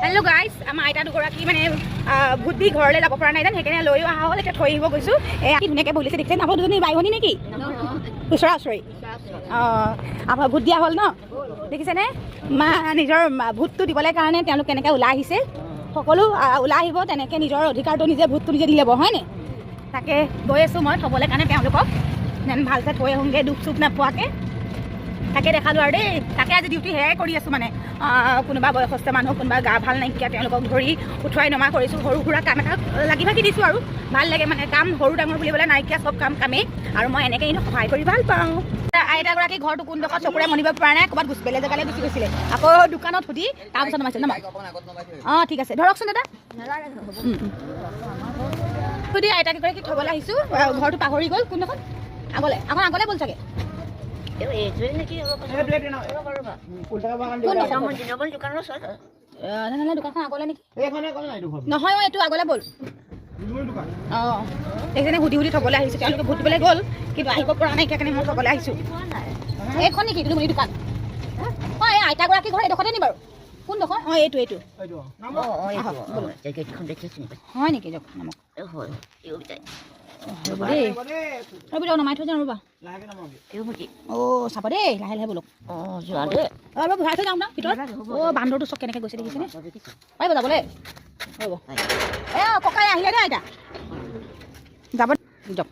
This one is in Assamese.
হেল্ল' গাইজ, আমাৰ আইতা দুগৰাকী মানে ভূত দি ঘৰলৈ যাব পৰা নাই যেন, সেইকাৰণে লৈও অহা হ'ল। এতিয়া থৈ আহিব গৈছোঁ। কি ধুনীয়াকৈ বহিছে দেখিছে। আপোনাৰ দুজনী বাই ভনী নেকি? ওচৰা ওচৰি। আপোনাৰ ভূত দিয়া হ'ল ন, দেখিছেনে? মা নিজৰ ভূতটো দিবলৈ কাৰণে তেওঁলোক কেনেকৈ ওলাই আহিছে। সকলো ওলাই আহিব তেনেকৈ নিজৰ অধিকাৰটো নিজে ভূতটো নিজে দি ল'ব, হয়নে? তাকে গৈ আছোঁ মই থ'বলৈ কাৰণে তেওঁলোকক যেন ভালকৈ থৈ আহোঁগৈ, দুখ চুখ নোপোৱাকৈ। তাকে দেখালোঁ আৰু দেই। তাকে আজি ডিউটি সেয়াই কৰি আছোঁ। মানে কোনোবা বয়সস্থ মানুহ, কোনোবা গা ভাল নাইকিয়া, তেওঁলোকক ধৰি উঠুৱাই নমা কৰিছোঁ। সৰু সুৰা কাম এটা লাগি ভাগি দিছোঁ আৰু ভাল লাগে। মানে কাম সৰু ডাঙৰ বুলিবলৈ নাইকিয়া, চব কামেই। আৰু মই এনেকৈ সহায় কৰি ভাল পাওঁ। আইতাগৰাকী ঘৰটো কোনডোখৰত চকুৰে মনিব পৰা নাই, ক'ৰবাত বেলেগ জেগালৈ গুচি গৈছিলে। আকৌ দোকানত সুধি তাৰপিছত নমাইছিল ন। অঁ ঠিক আছে, ধৰকচোন দাদা। সুধি আইতাকেইগৰাকীক থ'বলৈ আহিছোঁ। ঘৰটো পাহৰি গ'ল। কোনডোখৰত? আগলৈ ব'ল চাগে। দোকানখন আগলৈ নেকি? নহয়, এইটো আগলৈ ব'ল। অঁ সেইকাৰণে সুধি থ'বলৈ আহিছোঁ। তেওঁলোকে ভূত দিবলৈ গ'ল, কিন্তু আহিব পৰা নাই। সেইকাৰণে মই থ'বলৈ আহিছোঁ। এইখন নেকি তুলুমণি দোকান? অঁ এই আইতাগৰাকী ঘৰ এইডোখৰতে নি বাৰু? কোনডোখৰ? অঁ এইটো হয় নেকি? নমাই থৈ যাওঁ ৰ'বা। অঁ চাব দেই, লাহে লাহে বোলক। অলপ ভৰাই থৈ যাওঁ ন ভিতৰত। অঁ বান্দৰটো চব কেনেকৈ গৈছে দেখিছেনে? পাৰিব যাবলৈ? ৰ'ব ককাই আহিলে দেই আইতা। যাব দিয়ক।